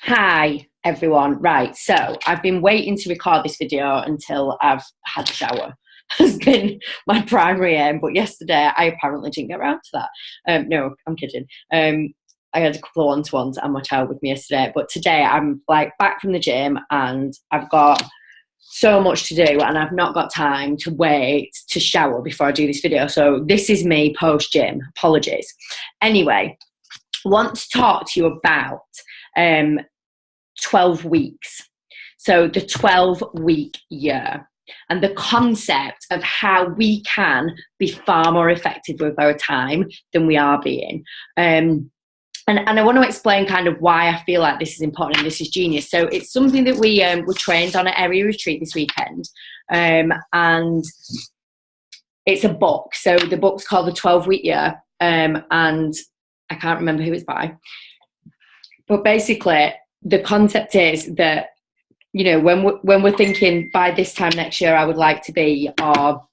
Hi everyone. Right, so I've been waiting to record this video until I've had a shower. Has been my primary aim, but yesterday I apparently didn't get around to that. No, I'm kidding. I had a couple of one-to-ones and my child with me yesterday, but today I'm like back from the gym and I've got so much to do and I've not got time to wait to shower before I do this video. So this is me post-gym. Apologies. Anyway, I want to talk to you about 12 weeks. So the 12-week year and the concept of how we can be far more effective with our time than we are being. And I want to explain kind of why I feel like this is important and this is genius. So it's something that we were trained on at Area Retreat this weekend. And it's a book. So the book's called The 12-Week Year. And I can't remember who it's by. But basically, the concept is that, you know, when we're thinking by this time next year, I would like to be, or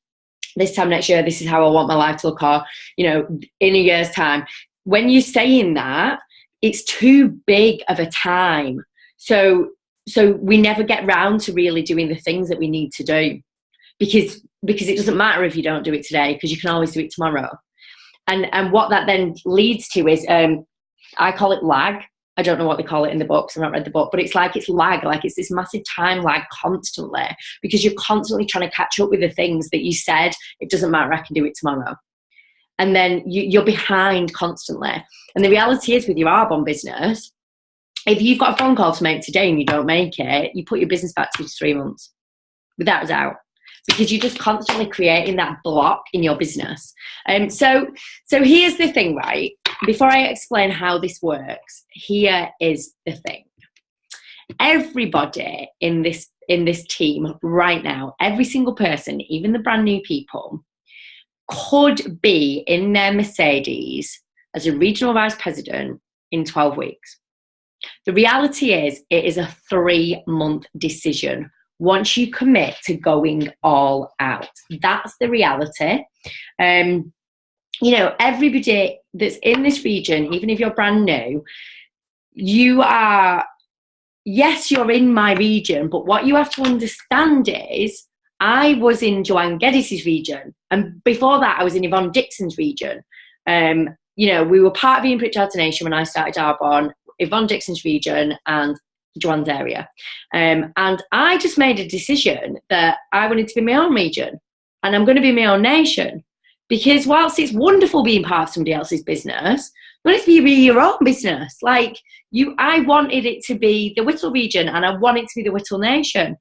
this time next year, this is how I want my life to look, or, you know, in a year's time, when you're saying that, it's too big of a time. So we never get round to really doing the things that we need to do because it doesn't matter if you don't do it today, because you can always do it tomorrow. And what that then leads to is, I call it lag. I don't know what they call it in the books. I've not read the book, but it's lag, like it's this massive time lag constantly because you're constantly trying to catch up with the things that you said, it doesn't matter, I can do it tomorrow. And then you're behind constantly. And the reality is with your Arbonne business, if you've got a phone call to make today and you don't make it, you put your business back 2 to 3 months, without a doubt, because you're just constantly creating that block in your business. So here's the thing, right? Before I explain how this works, here is the thing. Everybody in this team right now, every single person, even the brand new people, could be in their Mercedes as a regional vice president in 12 weeks. The reality is it is a 3-month decision once you commit to going all out. That's the reality. You know, everybody that's in this region, even if you're brand new, you are, yes, you're in my region, but what you have to understand is I was in Joanne Geddes' region, and before that I was in Yvonne Dixon's region. You know, we were part of Ian Pritchard's Nation when I started Arbonne, Yvonne Dixon's region and Joanne's area. And I just made a decision that I wanted to be my own region and I'm going to be my own nation. Because whilst it's wonderful being part of somebody else's business, you want it to be your own business. Like I wanted it to be the Whittle region and I want it to be the Whittle Nation.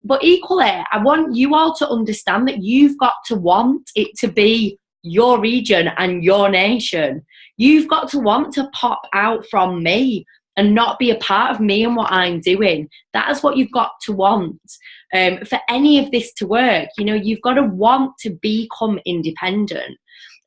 But equally, I want you all to understand that you've got to want it to be your region and your nation. You've got to want to pop out from me and not be a part of me and what I'm doing. That is what you've got to want. For any of this to work, you know, you've got to want to become independent.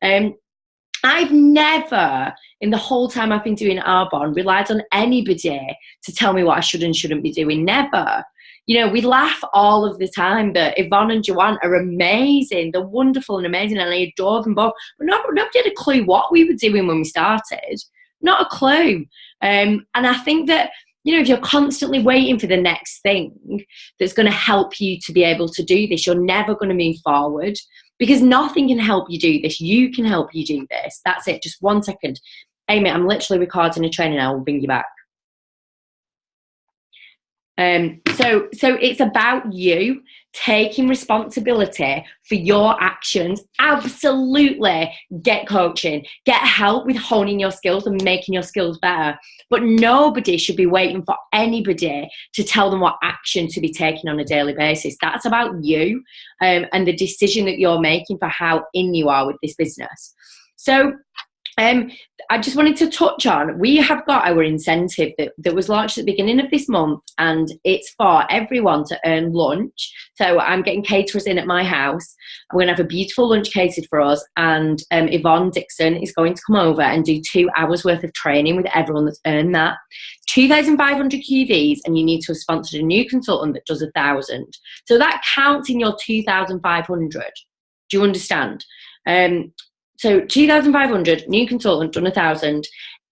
I've never, in the whole time I've been doing Arbonne, relied on anybody to tell me what I should and shouldn't be doing. Never. You know, we laugh all of the time, but Yvonne and Joanne are amazing. They're wonderful and amazing, and I adore them both. But nobody had a clue what we were doing when we started. Not a clue. And I think that, you know, if you're constantly waiting for the next thing that's going to help you to be able to do this, you're never going to move forward because nothing can help you do this. You can help you do this. That's it. Just 1 second. Amy, I'm literally recording a training now. I'll bring you back. So it's about you taking responsibility for your actions. Absolutely get coaching, get help with honing your skills and making your skills better. But nobody should be waiting for anybody to tell them what action to be taking on a daily basis. That's about you and the decision that you're making for how in you are with this business. So I just wanted to touch on, we have got our incentive that was launched at the beginning of this month, and it's for everyone to earn lunch. So I'm getting caterers in at my house. We're going to have a beautiful lunch catered for us, and Yvonne Dixon is going to come over and do 2 hours worth of training with everyone that's earned that. 2,500 QVs, and you need to have sponsored a new consultant that does 1,000. So that counts in your 2,500. Do you understand? So 2,500, new consultant, done 1,000.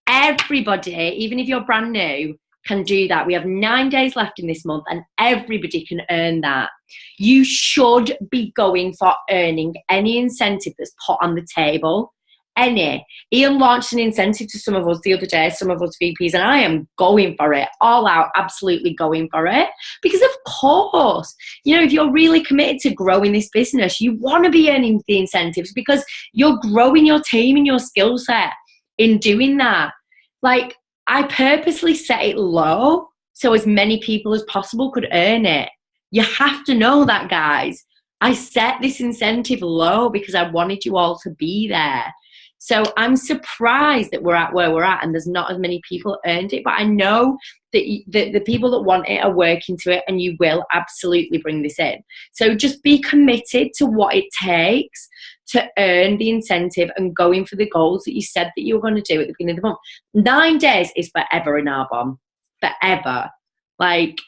Everybody, even if you're brand new, can do that. We have 9 days left in this month and everybody can earn that. You should be going for earning any incentive that's put on the table. Any. Ian launched an incentive to some of us the other day, some of us VPs, and I am going for it, all out, absolutely going for it. Because of course, you know, if you're really committed to growing this business, you want to be earning the incentives because you're growing your team and your skill set in doing that. Like, I purposely set it low so as many people as possible could earn it. You have to know that, guys. I set this incentive low because I wanted you all to be there. So I'm surprised that we're at where we're at and there's not as many people earned it. But I know that the people that want it are working to it, and you will absolutely bring this in. So just be committed to what it takes to earn the incentive and going for the goals that you said that you were going to do at the beginning of the month. 9 days is forever in Arbonne. Forever. Like,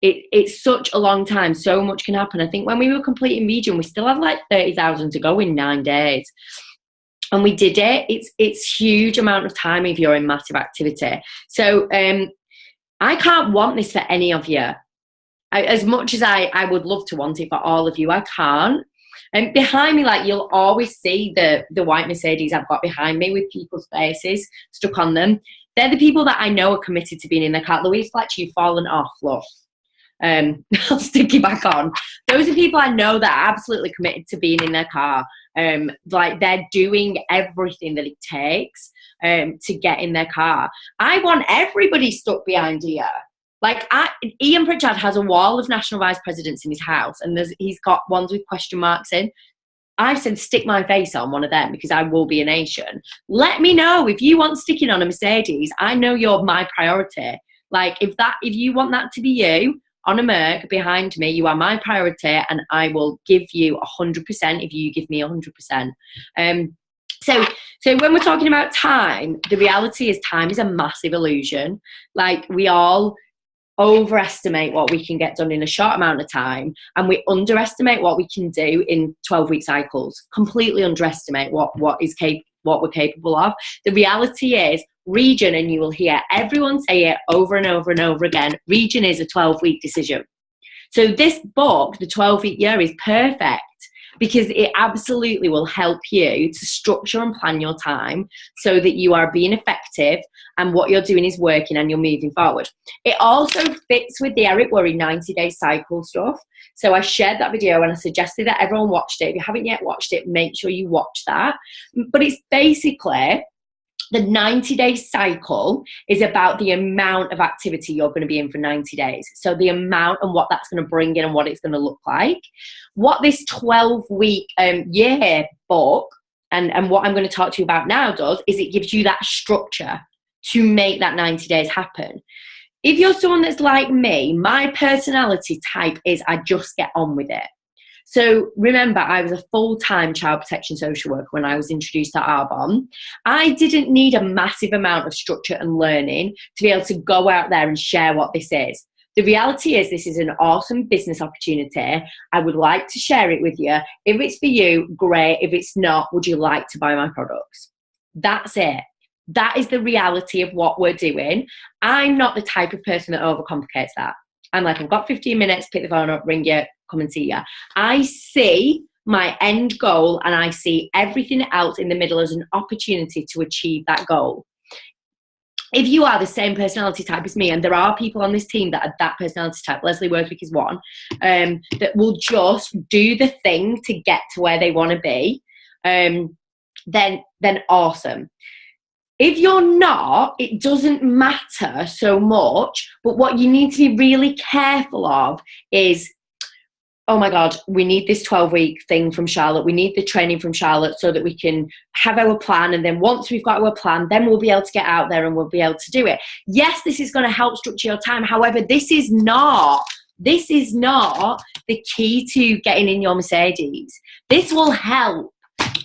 it's such a long time. So much can happen. I think when we were completing Region, we still had like 30,000 to go in 9 days. And we did it. It's huge amount of time if you're in massive activity. So I can't want this for any of you. As much as I would love to want it for all of you, I can't. And behind me, like, you'll always see the white Mercedes I've got behind me with people's faces stuck on them. They're the people that I know are committed to being in their car. Louise Fletcher, you've fallen off, love. I'll stick you back on. Those are people I know that are absolutely committed to being in their car. Like, they're doing everything that it takes to get in their car. I want everybody stuck behind here. Like, Ian Pritchard has a wall of national vice presidents in his house, and he's got ones with question marks in. I've said stick my face on one of them because I will be a nation. Let me know if you want sticking on a Mercedes. I know you're my priority. Like, if you want that to be you on a Merc behind me, you are my priority, and I will give you 100% if you give me 100%. So when we're talking about time, the reality is time is a massive illusion. Like, we all overestimate what we can get done in a short amount of time, and we underestimate what we can do in 12-week cycles. Completely underestimate what we're capable of. The reality is, Region, and you will hear everyone say it over and over and over again, Region is a 12-week decision. So this book, The 12-Week Year, is perfect because it absolutely will help you to structure and plan your time so that you are being effective and what you're doing is working and you're moving forward. It also fits with the Eric Worre 90-day cycle stuff. So I shared that video and I suggested that everyone watched it. If you haven't yet watched it, make sure you watch that. But it's basically, the 90-day cycle is about the amount of activity you're going to be in for 90 days. So the amount and what that's going to bring in and what it's going to look like. What this 12-week year book and what I'm going to talk to you about now does is it gives you that structure to make that 90 days happen. If you're someone that's like me, my personality type is I just get on with it. So remember, I was a full-time child protection social worker when I was introduced to Arbonne. I didn't need a massive amount of structure and learning to be able to go out there and share what this is. The reality is this is an awesome business opportunity. I would like to share it with you. If it's for you, great. If it's not, would you like to buy my products? That's it. That is the reality of what we're doing. I'm not the type of person that overcomplicates that. I'm like, I've got 15 minutes, pick the phone up, ring you, come and see you. I see my end goal and I see everything else in the middle as an opportunity to achieve that goal. If you are the same personality type as me, and there are people on this team that are that personality type, Leslie Worthwick is one, that will just do the thing to get to where they want to be, then awesome. If you're not, it doesn't matter so much, but what you need to be really careful of is, oh my God, we need this 12-week thing from Charlotte. We need the training from Charlotte so that we can have our plan. And then once we've got our plan, then we'll be able to get out there and we'll be able to do it. Yes, this is going to help structure your time. However, this is not the key to getting in your Mercedes. This will help.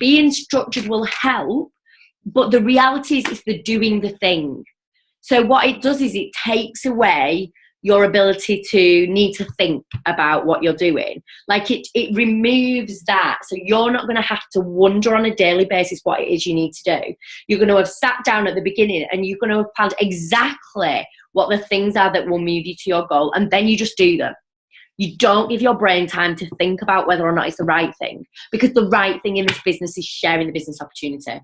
Being structured will help. But the reality is it's the doing the thing. So what it does is it takes away your ability to need to think about what you're doing. Like it removes that. So you're not going to have to wonder on a daily basis what it is you need to do. You're going to have sat down at the beginning and you're going to have planned exactly what the things are that will move you to your goal, and then you just do them. You don't give your brain time to think about whether or not it's the right thing, because the right thing in this business is sharing the business opportunity.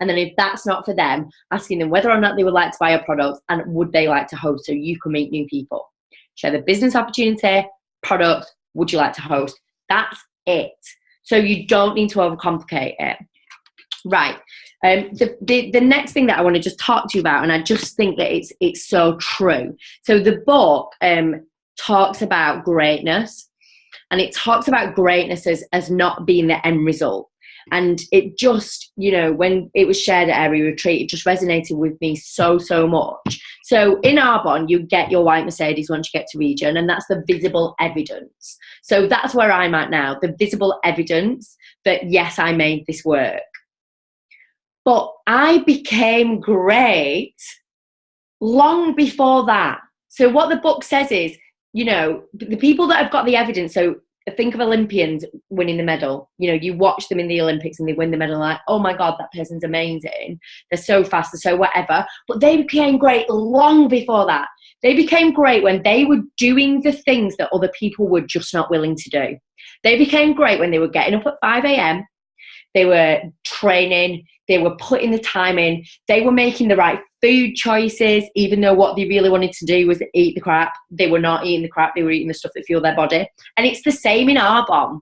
And then if that's not for them, asking them whether or not they would like to buy a product and would they like to host so you can meet new people. Share the business opportunity, product, would you like to host? That's it. So you don't need to overcomplicate it. Right. The next thing that I want to just talk to you about, and I just think that it's so true. So the book talks about greatness, and it talks about greatness as not being the end result. And it just, you know, when it was shared at Area Retreat, it just resonated with me so much. So in Arbonne, you get your white Mercedes once you get to region, and that's the visible evidence. So that's where I'm at now, the visible evidence that, yes, I made this work. But I became great long before that. So what the book says is, you know, the people that have got the evidence, so think of Olympians winning the medal. You know, you watch them in the Olympics and they win the medal, like, oh my God, that person's amazing. They're so fast, they're so whatever. But they became great long before that. They became great when they were doing the things that other people were just not willing to do. They became great when they were getting up at 5 a.m., they were training, they were putting the time in, they were making the right food choices, even though what they really wanted to do was eat the crap. They were not eating the crap, they were eating the stuff that fueled their body. And it's the same in Arbonne.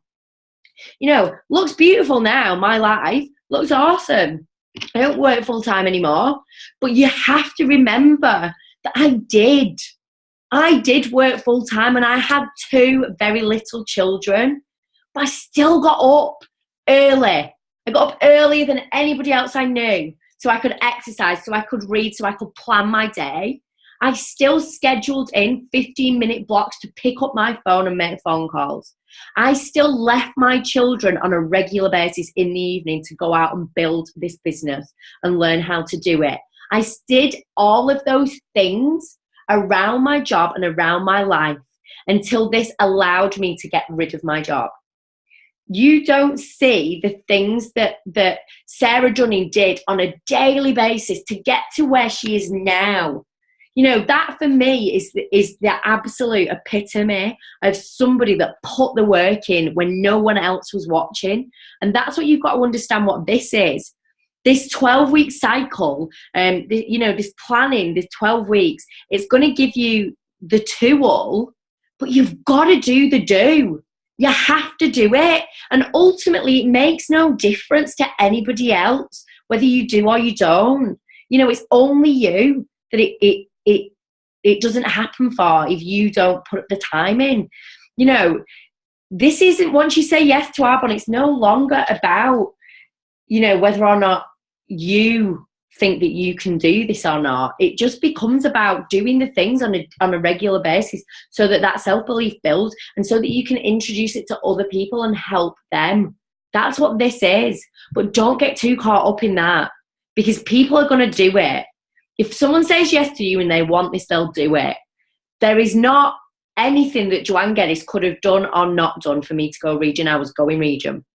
You know, looks beautiful now, my life looks awesome. I don't work full time anymore, but you have to remember that I did work full time, and I had 2 very little children, but I still got up early. I got up earlier than anybody else I knew, so I could exercise, so I could read, so I could plan my day. I still scheduled in 15-minute blocks to pick up my phone and make phone calls. I still left my children on a regular basis in the evening to go out and build this business and learn how to do it. I did all of those things around my job and around my life until this allowed me to get rid of my job. You don't see the things that Sarah Dunning did on a daily basis to get to where she is now. You know, that for me is the absolute epitome of somebody that put the work in when no one else was watching. And that's what you've got to understand what this is. This 12-week cycle, you know, this planning, this 12 weeks, it's going to give you the tool, but you've got to do the do. You have to do it. And ultimately, it makes no difference to anybody else, whether you do or you don't. You know, it's only you that it doesn't happen for if you don't put the time in. You know, this isn't, once you say yes to Arbonne, it's no longer about, you know, whether or not you think that you can do this or not. It just becomes about doing the things on a regular basis so that self-belief builds, and so that you can introduce it to other people and help them. That's what this is. But don't get too caught up in that, because people are going to do it. If someone says yes to you and they want this, they'll do it. There is not anything that Joanne Geddes could have done or not done for me to go region. I was going region.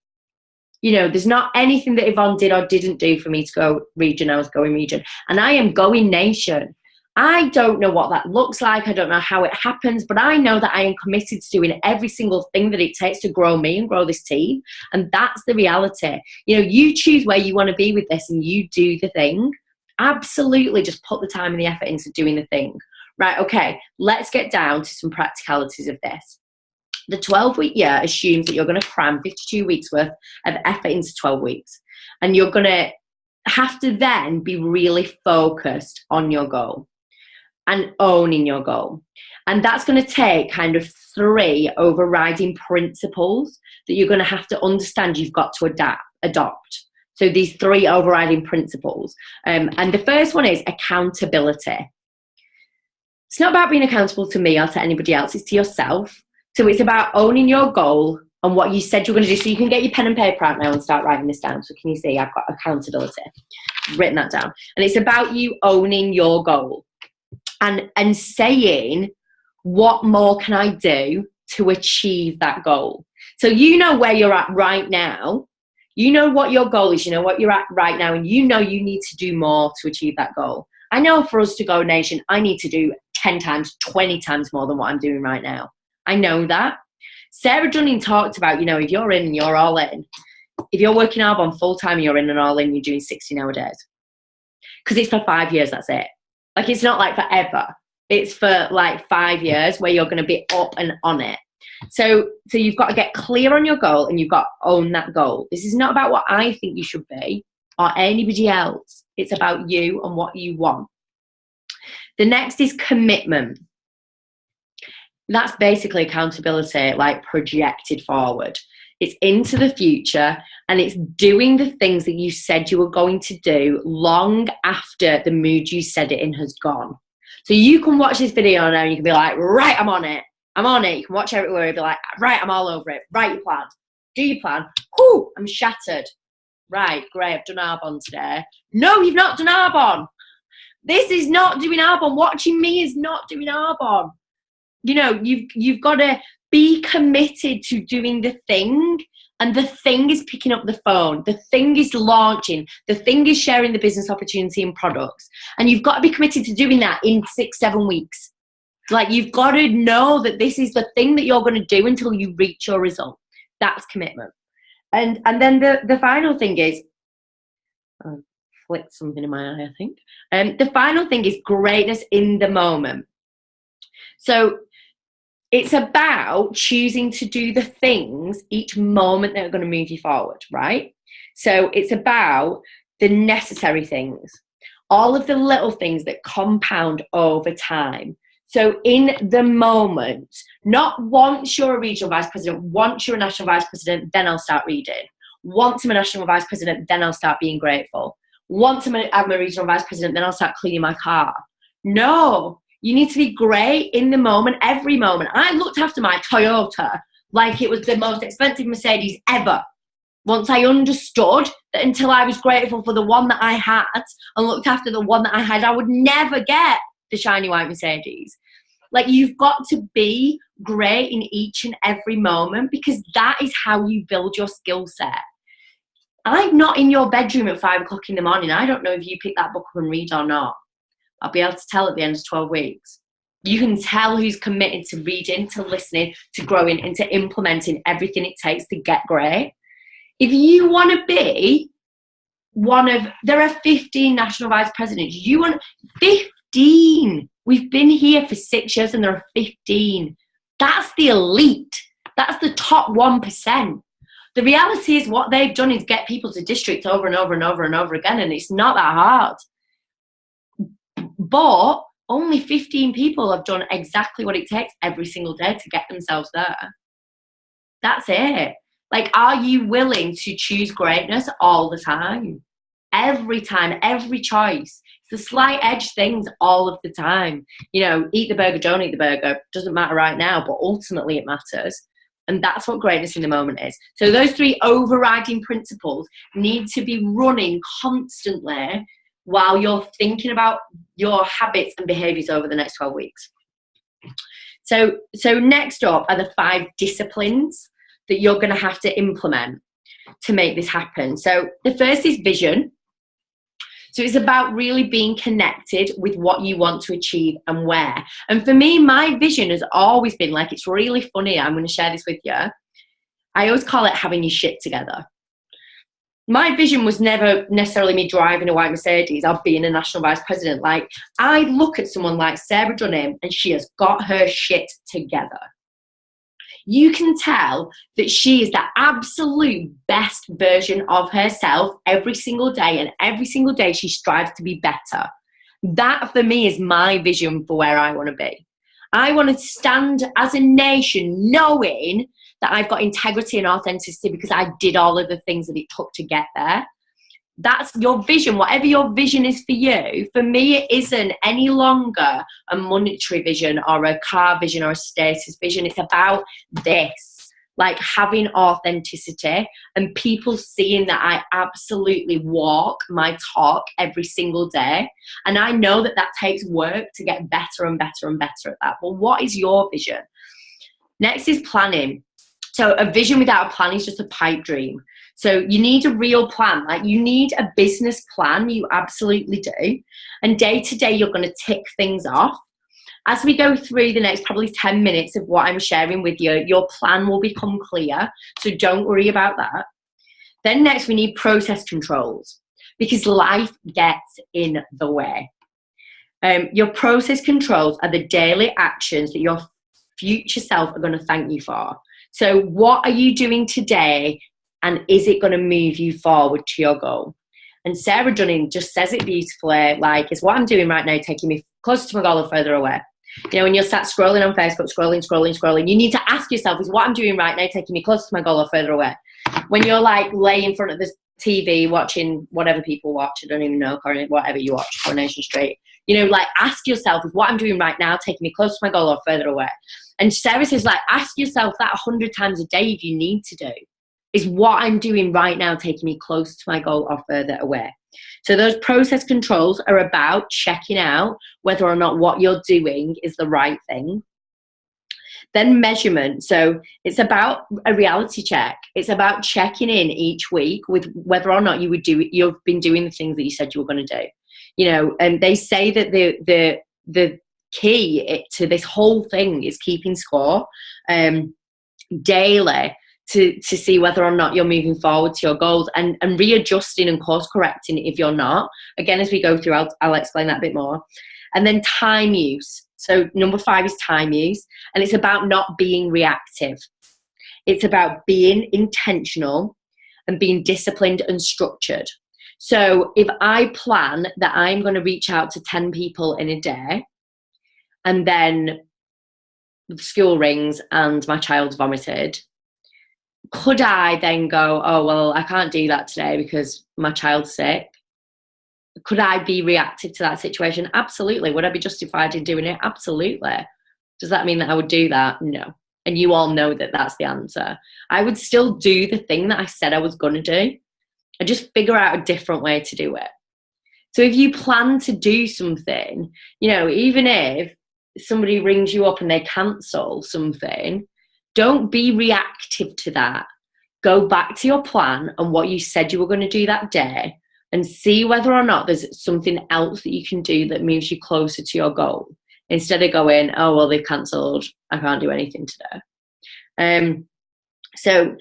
You know, there's not anything that Yvonne did or didn't do for me to go region. I was going region. And I am going nation. I don't know what that looks like. I don't know how it happens, but I know that I am committed to doing every single thing that it takes to grow me and grow this team. And that's the reality. You know, you choose where you want to be with this and you do the thing. Absolutely, just put the time and the effort into doing the thing. Right, okay, let's get down to some practicalities of this. The 12-week year assumes that you're going to cram 52 weeks worth of effort into 12 weeks. And you're going to have to then be really focused on your goal and owning your goal. And that's going to take kind of 3 overriding principles that you're going to have to understand you've got to adopt. So these 3 overriding principles. And the first one is accountability. It's not about being accountable to me or to anybody else, it's to yourself. So it's about owning your goal and what you said you're going to do. So you can get your pen and paper out now and start writing this down. So can you see I've got accountability? I've written that down. And it's about you owning your goal and saying, what more can I do to achieve that goal? So you know where you're at right now. You know what your goal is. You know what you're at right now. And you know you need to do more to achieve that goal. I know for us to go nation, I need to do 10 times, 20 times more than what I'm doing right now. I know that. Sarah Dunning talked about, you know, if you're in, you're all in. If you're working Arbonne full time, you're in and all in, you're doing 16-hour days. Because it's for 5 years, that's it. Like, it's not like forever. It's for like 5 years where you're going to be up and on it. So you've got to get clear on your goal, and you've got to own that goal. This is not about what I think you should be or anybody else. It's about you and what you want. The next is commitment. That's basically accountability, like projected forward. It's into the future, and it's doing the things that you said you were going to do long after the mood you said it in has gone. So you can watch this video now and you can be like, right, I'm on it. I'm on it. You can watch everywhere and be like, right, I'm all over it. Write your plan. Do your plan. Whoo, I'm shattered. Right, great, I've done Arbonne today. No, you've not done Arbonne. This is not doing Arbonne. Watching me is not doing Arbonne. You know, you've got to be committed to doing the thing, and the thing is picking up the phone. The thing is launching. The thing is sharing the business opportunity and products. And you've got to be committed to doing that in 6-7 weeks. Like, you've got to know that this is the thing that you're going to do until you reach your result. That's commitment. And then the final thing is, I flicked something in my eye, I think. The final thing is greatness in the moment. So it's about choosing to do the things each moment that are going to move you forward, right? So it's about the necessary things, all of the little things that compound over time. So in the moment, not once you're a regional vice president, once you're a national vice president, then I'll start reading. Once I'm a national vice president, then I'll start being grateful. Once I'm a regional vice president, then I'll start cleaning my car. No. You need to be great in the moment, every moment. I looked after my Toyota like it was the most expensive Mercedes ever. Once I understood that until I was grateful for the one that I had and looked after the one that I had, I would never get the shiny white Mercedes. Like, you've got to be great in each and every moment, because that is how you build your skill set. I'm not in your bedroom at 5 o'clock in the morning. I don't know if you pick that book up and read or not. I'll be able to tell at the end of 12 weeks. You can tell who's committed to reading, to listening, to growing, and to implementing everything it takes to get great. If you want to be there are 15 national vice presidents. You want 15. We've been here for 6 years and there are 15. That's the elite. That's the top 1%. The reality is what they've done is get people to districts over and over and over and over again, and it's not that hard. But only 15 people have done exactly what it takes every single day to get themselves there. That's it. Like, are you willing to choose greatness all the time? Every time, every choice. It's the slight edge things all of the time. You know, eat the burger, don't eat the burger. Doesn't matter right now, but ultimately it matters. And that's what greatness in the moment is. So those 3 overriding principles need to be running constantly while you're thinking about your habits and behaviors over the next 12 weeks. So next up are the 5 disciplines that you're going to have to implement to make this happen. So the first is vision. So it's about really being connected with what you want to achieve and where. And for me, my vision has always been, like, it's really funny. I'm going to share this with you. I always call it having your shit together. My vision was never necessarily me driving a white Mercedes or being a national vice president. Like, I look at someone like Sarah Dunning and she has got her shit together. You can tell that she is the absolute best version of herself every single day, and every single day she strives to be better. That, for me, is my vision for where I want to be. I want to stand as a nation knowing that I've got integrity and authenticity because I did all of the things that it took to get there. That's your vision. Whatever your vision is for you, for me, it isn't any longer a monetary vision or a car vision or a status vision. It's about this, like having authenticity and people seeing that I absolutely walk my talk every single day. And I know that that takes work to get better and better and better at that. But what is your vision? Next is planning. So a vision without a plan is just a pipe dream. So you need a real plan. Like, you need a business plan. You absolutely do. And day to day, you're going to tick things off. as we go through the next probably 10 minutes of what I'm sharing with you, your plan will become clear. So don't worry about that. Then next, we need process controls, because life gets in the way. Your process controls are the daily actions that your future self are going to thank you for. So what are you doing today, and is it going to move you forward to your goal? And Sarah Dunning just says it beautifully, like, is what I'm doing right now taking me closer to my goal or further away? You know, when you're sat scrolling on Facebook, scrolling, you need to ask yourself, is what I'm doing right now taking me closer to my goal or further away? When you're like lay in front of the TV watching whatever people watch, I don't even know, whatever you watch, Coronation Street, you know, like ask yourself, is what I'm doing right now taking me closer to my goal or further away? And Sarah says, like, ask yourself that 100 times a day if you need to do. Is what I'm doing right now taking me closer to my goal or further away? So those process controls are about checking out whether or not what you're doing is the right thing. Then measurement. So it's about a reality check. It's about checking in each week with whether or not you've been doing the things that you said you were going to do. You know, and they say that the key to this whole thing is keeping score daily to see whether or not you're moving forward to your goals, and readjusting and course correcting if you're not. Again, as we go through, I'll explain that a bit more. And then time use. So number 5 is time use, and it's about not being reactive. It's about being intentional and being disciplined and structured. So if I plan that I'm going to reach out to 10 people in a day, and then the school rings and my child's vomited, could I then go, oh, well, I can't do that today because my child's sick? Could I be reactive to that situation? Absolutely. Would I be justified in doing it? Absolutely. Does that mean that I would do that? No. And you all know that that's the answer. I would still do the thing that I said I was going to do. I just figure out a different way to do it. So if you plan to do something, you know, even if somebody rings you up and they cancel something, don't be reactive to that. Go back to your plan and what you said you were going to do that day, and see whether or not there's something else that you can do that moves you closer to your goal, instead of going, oh, well, they've cancelled, I can't do anything today. So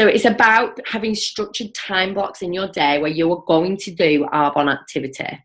it's about having structured time blocks in your day where you are going to do Arbonne activity.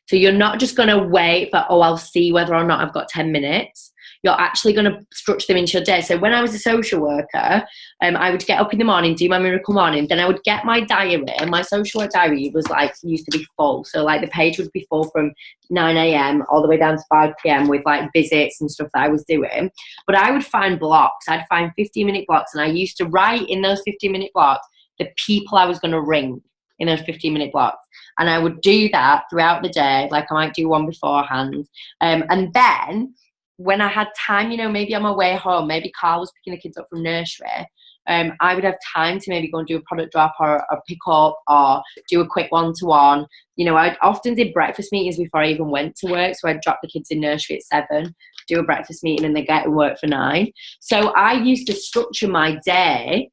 So you're not just going to wait for, oh, I'll see whether or not I've got 10 minutes. You're actually going to structure them into your day. So when I was a social worker, I would get up in the morning, do my miracle morning. Then I would get my diary, and my social work diary was like, used to be full. So like the page would be full from 9 a.m. all the way down to 5 p.m. with like visits and stuff that I was doing. But I would find blocks. I'd find 15-minute blocks. And I used to write in those 15-minute blocks the people I was going to ring in those 15-minute blocks. And I would do that throughout the day. Like I might do one beforehand. And then when I had time, you know, maybe on my way home, maybe Carl was picking the kids up from nursery, I would have time to maybe go and do a product drop or pick up or do a quick one-to-one. You know, I often did breakfast meetings before I even went to work. So I'd drop the kids in nursery at 7, do a breakfast meeting, and they get to work for 9. So I used to structure my day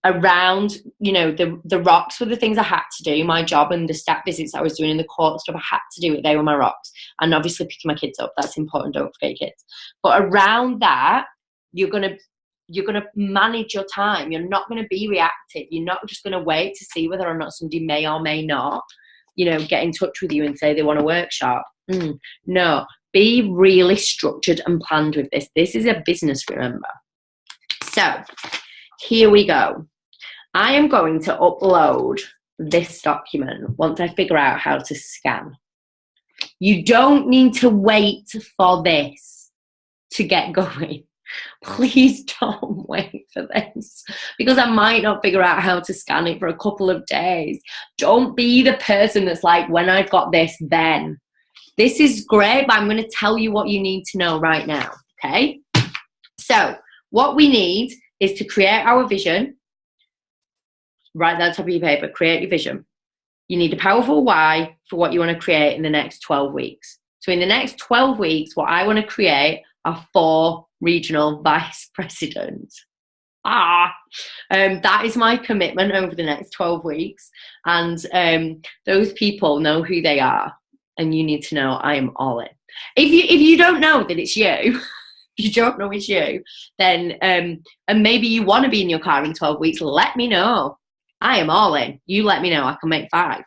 around, you know, the rocks were the things I had to do, my job and the staff visits I was doing in the court stuff, I had to do it. They were my rocks. And obviously picking my kids up, that's important, don't forget your kids. But around that, you're gonna manage your time. You're not gonna be reactive. You're not just gonna wait to see whether or not somebody may or may not, you know, get in touch with you and say they want a workshop. No, be really structured and planned with this. This is a business, remember. So here we go. I am going to upload this document once I figure out how to scan. You don't need to wait for this to get going. Please don't wait for this, because I might not figure out how to scan it for a couple of days. Don't be the person that's like, when I've got this, then. This is great, but I'm going to tell you what you need to know right now, okay? So what we need is to create our vision. Write that on top of your paper, create your vision. You need a powerful why for what you want to create in the next 12 weeks. So in the next 12 weeks, what I want to create are 4 regional vice presidents. That is my commitment over the next 12 weeks. And those people know who they are. And you need to know I am all in. If you don't know that it's you, you don't know it's you, then and maybe you want to be in your car in 12 weeks, let me know. I am all in. You let me know. I can make 5.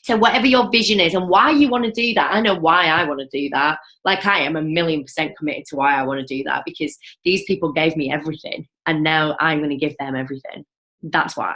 So whatever your vision is and why you want to do that, I know why I want to do that. Like, I am 1,000,000% committed to why I want to do that, because these people gave me everything and now I'm going to give them everything. That's why.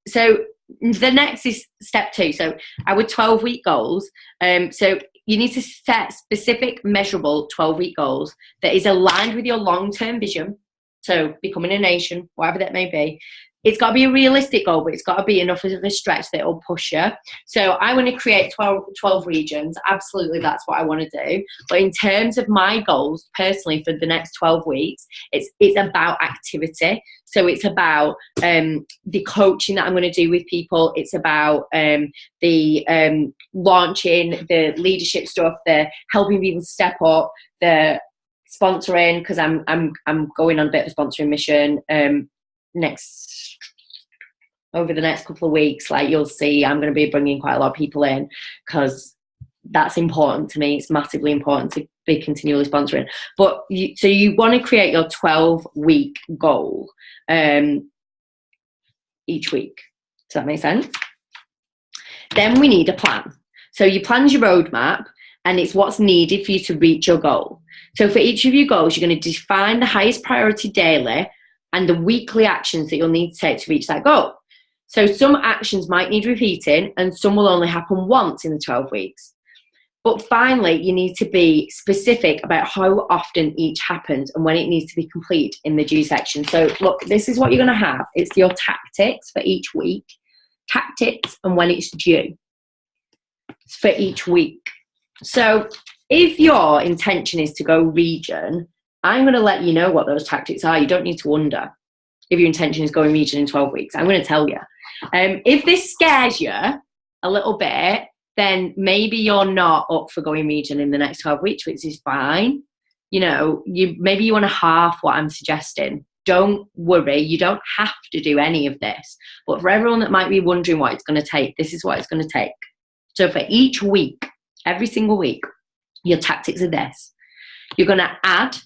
So the next is step 2. So our 12-week goals. So you need to set specific, measurable 12-week goals that is aligned with your long-term vision. So becoming a nation, whatever that may be. It's got to be a realistic goal, but it's got to be enough of a stretch that it'll push you. So I want to create 12 regions. Absolutely, that's what I want to do. But in terms of my goals, personally, for the next 12 weeks, it's about activity. So it's about the coaching that I'm going to do with people. It's about the launching, the leadership stuff, the helping people step up, the sponsoring, because I'm going on a bit of a sponsoring mission over the next couple of weeks. Like, you'll see, I'm going to be bringing quite a lot of people in, because that's important to me. It's massively important to be continually sponsoring. But so you want to create your 12-week goal each week. Does that make sense? Then we need a plan. So your plan's your roadmap, and it's what's needed for you to reach your goal. So for each of your goals, you're going to define the highest priority daily and the weekly actions that you'll need to take to reach that goal. So some actions might need repeating, and some will only happen once in the 12 weeks. But finally, you need to be specific about how often each happens and when it needs to be complete in the due section. So look, this is what you're going to have. It's your tactics for each week, tactics, and when it's due for each week. So if your intention is to go region, I'm going to let you know what those tactics are. You don't need to wonder if your intention is going region in 12 weeks. I'm going to tell you. If this scares you a little bit, then maybe you're not up for going region in the next 12 weeks, which is fine. You know, maybe you want to half what I'm suggesting. Don't worry. You don't have to do any of this. But for everyone that might be wondering what it's going to take, this is what it's going to take. So for each week, every single week, your tactics are this. You're going to add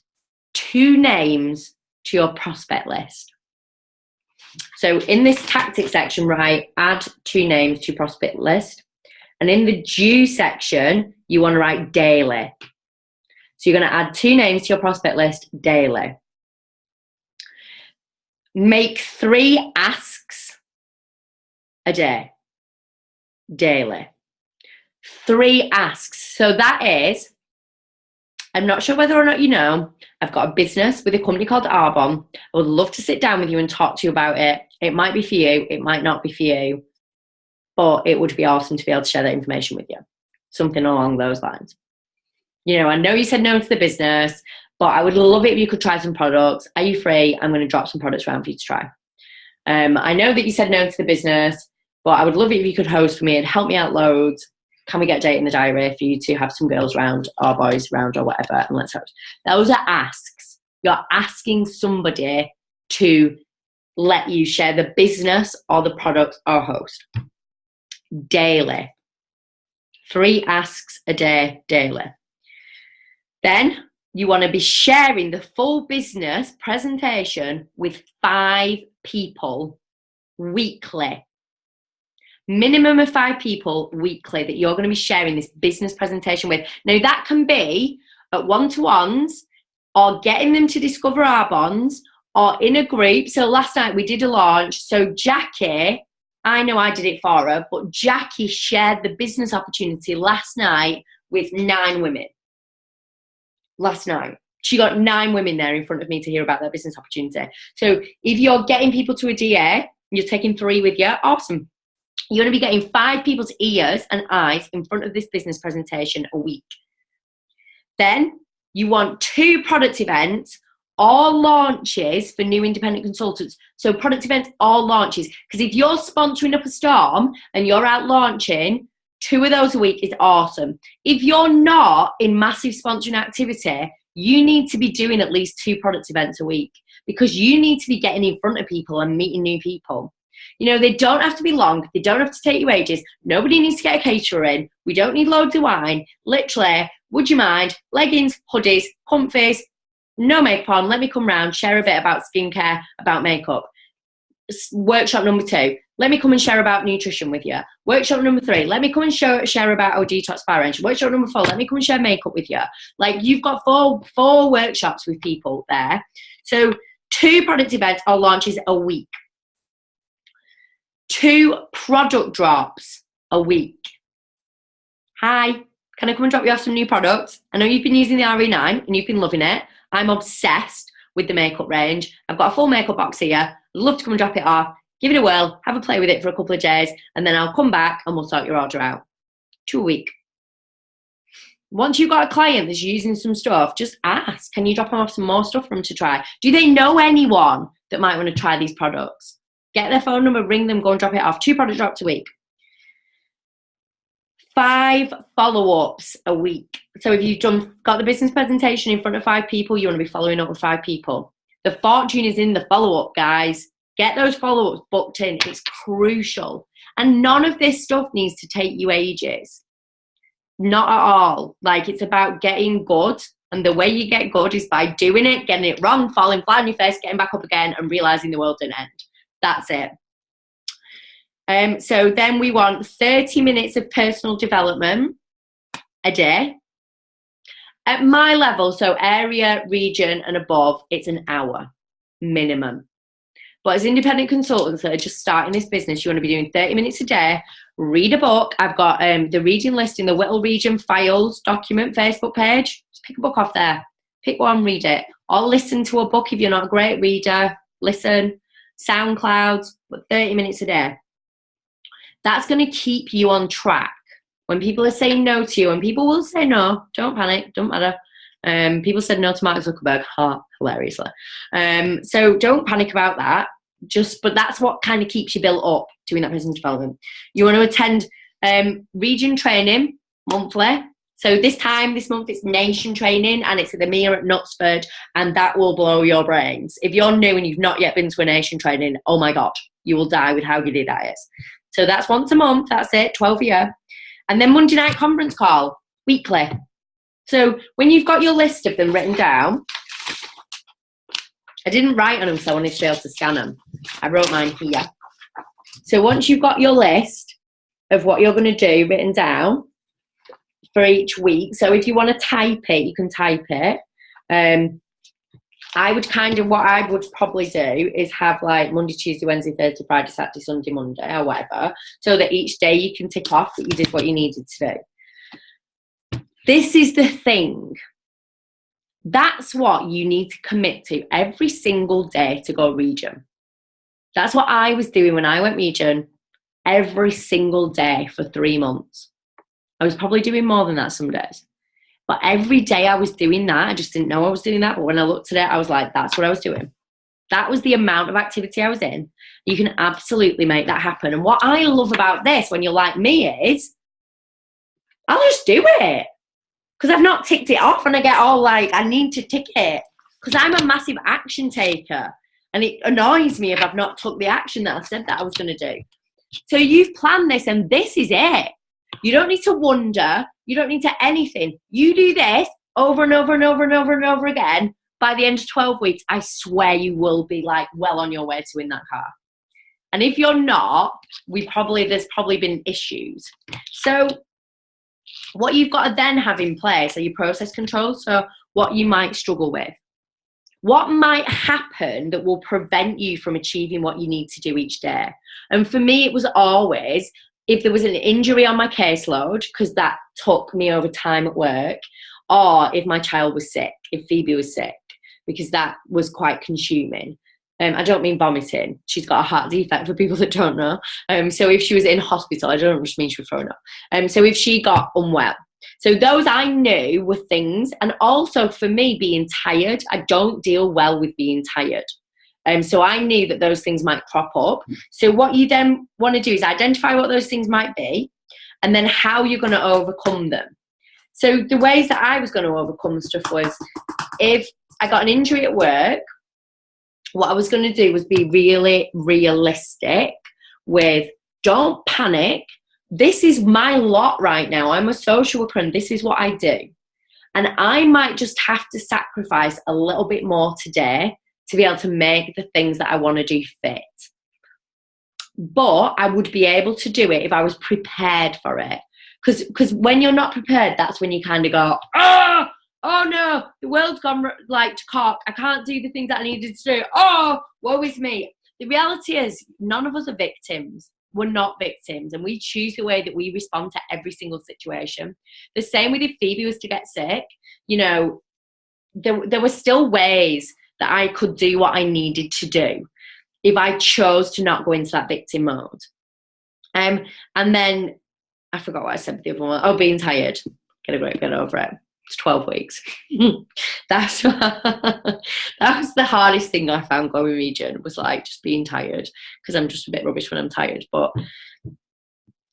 2 names to your prospect list. So in this tactics section, write add 2 names to your prospect list. And in the due section, you want to write daily. So you're going to add 2 names to your prospect list daily. Make 3 asks a day, daily. 3 asks. So that is, I'm not sure whether or not you know, I've got a business with a company called Arbonne. I would love to sit down with you and talk to you about it. It might be for you, it might not be for you, but it would be awesome to be able to share that information with you. Something along those lines. You know, I know you said no to the business, but I would love it if you could try some products. Are you free? I'm going to drop some products around for you to try. I know that you said no to the business, but I would love it if you could host for me and help me out loads. Can we get a date in the diary for you to have some girls round or boys round or whatever, and let's host. Those are asks. You're asking somebody to let you share the business or the product or host. Daily. 3 asks a day, daily. Then you want to be sharing the full business presentation with 5 people weekly. Minimum of 5 people weekly that you're going to be sharing this business presentation with. Now, that can be at one-to-ones, or getting them to discover Arbonne, or in a group. So last night we did a launch. So Jackie, I know I did it for her, but Jackie shared the business opportunity last night with 9 women. Last night. She got 9 women there in front of me to hear about their business opportunity. So if you're getting people to a DA, you're taking 3 with you, awesome. You're going to be getting 5 people's ears and eyes in front of this business presentation a week. Then you want 2 product events or launches for new independent consultants. So product events or launches. Because if you're sponsoring up a storm and you're out launching, 2 of those a week is awesome. If you're not in massive sponsoring activity, you need to be doing at least 2 product events a week, because you need to be getting in front of people and meeting new people. You know, they don't have to be long. They don't have to take you ages. Nobody needs to get a caterer in. We don't need loads of wine. Literally, would you mind? Leggings, hoodies, comfies, no makeup on. Let me come round, share a bit about skincare, about makeup. Workshop number 2, let me come and share about nutrition with you. Workshop number 3, let me come and share about our detox bar range. Workshop number 4, let me come and share makeup with you. Like, you've got four workshops with people there. So 2 product events or launches a week. 2 product drops a week. Hi, can I come and drop you off some new products? I know you've been using the RE9 and you've been loving it. I'm obsessed with the makeup range. I've got a full makeup box here. I'd love to come and drop it off, give it a whirl, have a play with it for a couple of days, and then I'll come back and we'll sort your order out. 2 a week. Once you've got a client that's using some stuff, just ask, can you drop them off some more stuff for them to try? Do they know anyone that might want to try these products? Get their phone number, ring them, go and drop it off. 2 product drops a week. 5 follow-ups a week. So if you've got the business presentation in front of 5 people, you want to be following up with 5 people. The fortune is in the follow-up, guys. Get those follow-ups booked in. It's crucial. And none of this stuff needs to take you ages. Not at all. Like, it's about getting good. And the way you get good is by doing it, getting it wrong, falling flat on your face, getting back up again, and realizing the world didn't end. That's it. So then we want 30 minutes of personal development a day. At my level, so area, region, and above, it's an hour minimum. But as independent consultants that are just starting this business, you want to be doing 30 minutes a day. Read a book. I've got the reading list in the Whittle Region Files document Facebook page. Just pick a book off there. Pick one, read it. Or listen to a book if you're not a great reader. Listen. SoundClouds, but 30 minutes a day. That's going to keep you on track. When people are saying no to you, and people will say no, don't panic, don't matter. People said no to Mark Zuckerberg, hilariously. So don't panic about that. But that's what kind of keeps you built up doing that business development. You want to attend region training monthly. So this month, it's nation training, and it's at the Mia at Knutsford, and that will blow your brains. If you're new and you've not yet been to a nation training, oh my God, you will die with how good that is. So that's once a month, that's it, 12 a year. And then Monday night conference call, weekly. So when you've got your list of them written down, I didn't write on them, so I wanted to be able to scan them. I wrote mine here. So once you've got your list of what you're going to do written down for each week, so if you want to type it, you can type it. What I would probably do is have like Monday, Tuesday, Wednesday, Thursday, Friday, Saturday, Sunday, Monday, or whatever, so that each day you can tick off that you did what you needed to do. This is the thing. That's what you need to commit to every single day to go region. That's what I was doing when I went region every single day for 3 months. I was probably doing more than that some days. But every day I was doing that. I just didn't know I was doing that. But when I looked at it, I was like, that's what I was doing. That was the amount of activity I was in. You can absolutely make that happen. And what I love about this, when you're like me, is I'll just do it. Because I've not ticked it off and I get all like, I need to tick it. Because I'm a massive action taker. And it annoys me if I've not took the action that I said that I was going to do. So you've planned this and this is it. You don't need to wonder. You don't need to anything. You do this over and over and over and over and over again. By the end of 12 weeks, I swear you will be like well on your way to win that car. And if you're not, there's probably been issues. So what you've got to then have in place are your process controls. So what you might struggle with. What might happen that will prevent you from achieving what you need to do each day? And for me, it was always if there was an injury on my caseload, because that took me over time at work, or if my child was sick, if Phoebe was sick, because that was quite consuming. I don't mean vomiting. She's got a heart defect for people that don't know. So if she was in hospital, I don't just mean she was thrown up. So if she got unwell. So those I knew were things. And also for me, being tired, I don't deal well with being tired. So I knew that those things might crop up. So what you then want to do is identify what those things might be and then how you're going to overcome them. So the ways that I was going to overcome stuff was if I got an injury at work, what I was going to do was be really realistic with don't panic. This is my lot right now. I'm a social worker and this is what I do. And I might just have to sacrifice a little bit more today to be able to make the things that I want to do fit. But I would be able to do it if I was prepared for it. Because when you're not prepared, that's when you kind of go, oh no, the world's gone like to cock. I can't do the things that I needed to do. Oh, woe is me. The reality is none of us are victims. We're not victims, and we choose the way that we respond to every single situation. The same with if Phoebe was to get sick, you know, there were still ways that I could do what I needed to do if I chose to not go into that victim mode. And then I forgot what I said with the other one. Oh, being tired. Get over it. It's 12 weeks. that was the hardest thing I found going region, was like just being tired, because I'm just a bit rubbish when I'm tired. But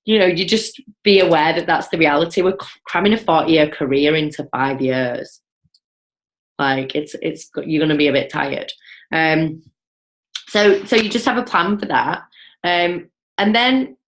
you know, you just be aware that that's the reality. We're cramming a 40-year career into 5 years. Like it's you're going to be a bit tired. So you just have a plan for that. And then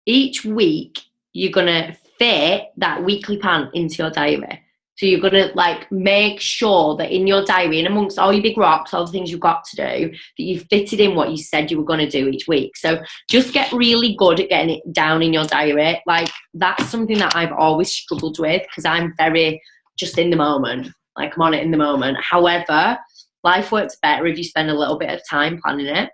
each week you're going to fit that weekly plan into your diary. So you're going to like make sure that in your diary, and amongst all your big rocks, all the things you've got to do, that you've fitted in what you said you were going to do each week. So just get really good at getting it down in your diary. Like that's something that I've always struggled with, because I'm very just in the moment. Like I'm on it in the moment. However, life works better if you spend a little bit of time planning it.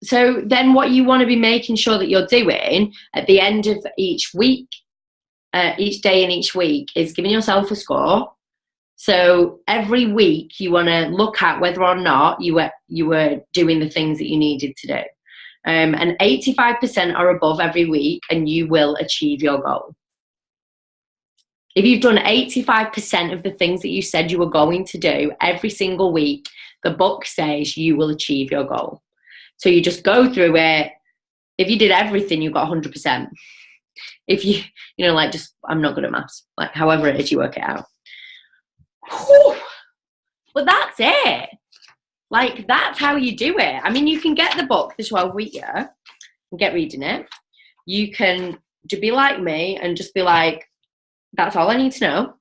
So then what you want to be making sure that you're doing at the end of each week, each day and each week, is giving yourself a score. So every week you want to look at whether or not you were doing the things that you needed to do. And 85% or above every week, and you will achieve your goal. If you've done 85% of the things that you said you were going to do every single week, the book says you will achieve your goal. So you just go through it. If you did everything, you got 100%. If you know, like just, I'm not good at maths, like however it is you work it out. Whew. But that's it. Like that's how you do it. I mean, you can get the book, The 12-Week Year, and get reading it. You can be like me and just be like, that's all I need to know.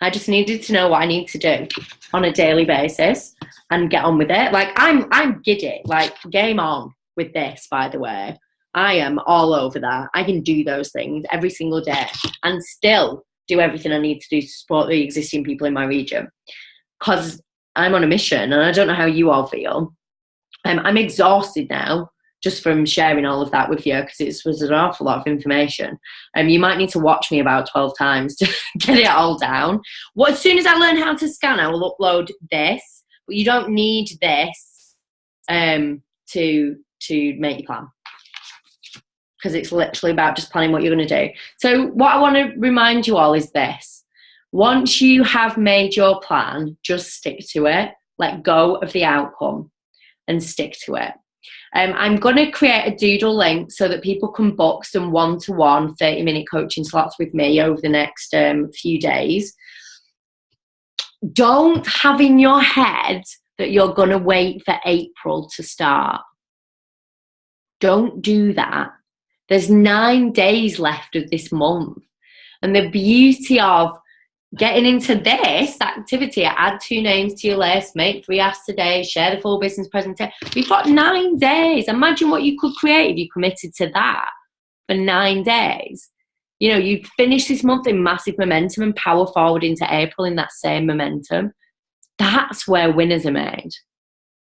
I just needed to know what I need to do on a daily basis and get on with it. Like I'm giddy, like game on with this, by the way. I am all over that. I can do those things every single day and still do everything I need to do to support the existing people in my region, because I'm on a mission, and I don't know how you all feel. I'm exhausted now just from sharing all of that with you, because it was an awful lot of information. You might need to watch me about 12 times to get it all down. As soon as I learn how to scan, I will upload this, but you don't need this to make your plan, because it's literally about just planning what you're going to do. So what I want to remind you all is this. Once you have made your plan, just stick to it. Let go of the outcome and stick to it. I'm going to create a Doodle link so that people can book some one-to-one 30-minute coaching slots with me over the next few days. Don't have in your head that you're going to wait for April to start. Don't do that. There's 9 days left of this month. And the beauty of getting into this activity, add 2 names to your list, make 3 asks a day, share the full business presentation. We've got 9 days. Imagine what you could create if you committed to that for 9 days. You know, you'd finish this month in massive momentum and power forward into April in that same momentum. That's where winners are made.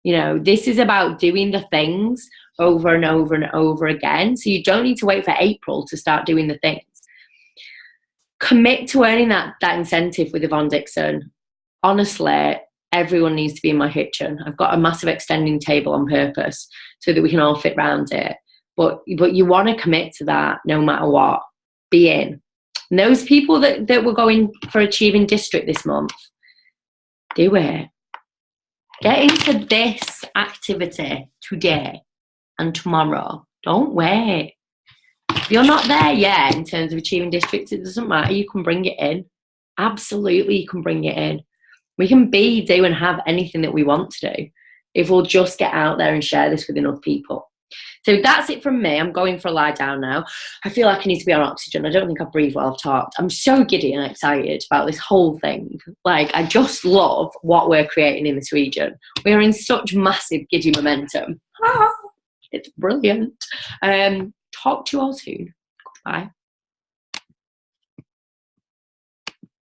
You know, this is about doing the things over and over and over again. So you don't need to wait for April to start doing the things. Commit to earning that incentive with Yvonne Dixon. Honestly, everyone needs to be in my kitchen. I've got a massive extending table on purpose so that we can all fit around it. But you want to commit to that no matter what. Be in. And those people that were going for Achieving District this month, do it. Get into this activity today and tomorrow. Don't wait. If you're not there yet in terms of Achieving Districts, it doesn't matter. You can bring it in. Absolutely, you can bring it in. We can be, do, and have anything that we want to do. if we'll just get out there and share this with enough people. So that's it from me. I'm going for a lie down now. I feel like I need to be on oxygen. I don't think I've breathed while I've talked. I'm so giddy and excited about this whole thing. Like, I just love what we're creating in this region. We're in such massive giddy momentum. It's brilliant. Talk to you all soon. Bye.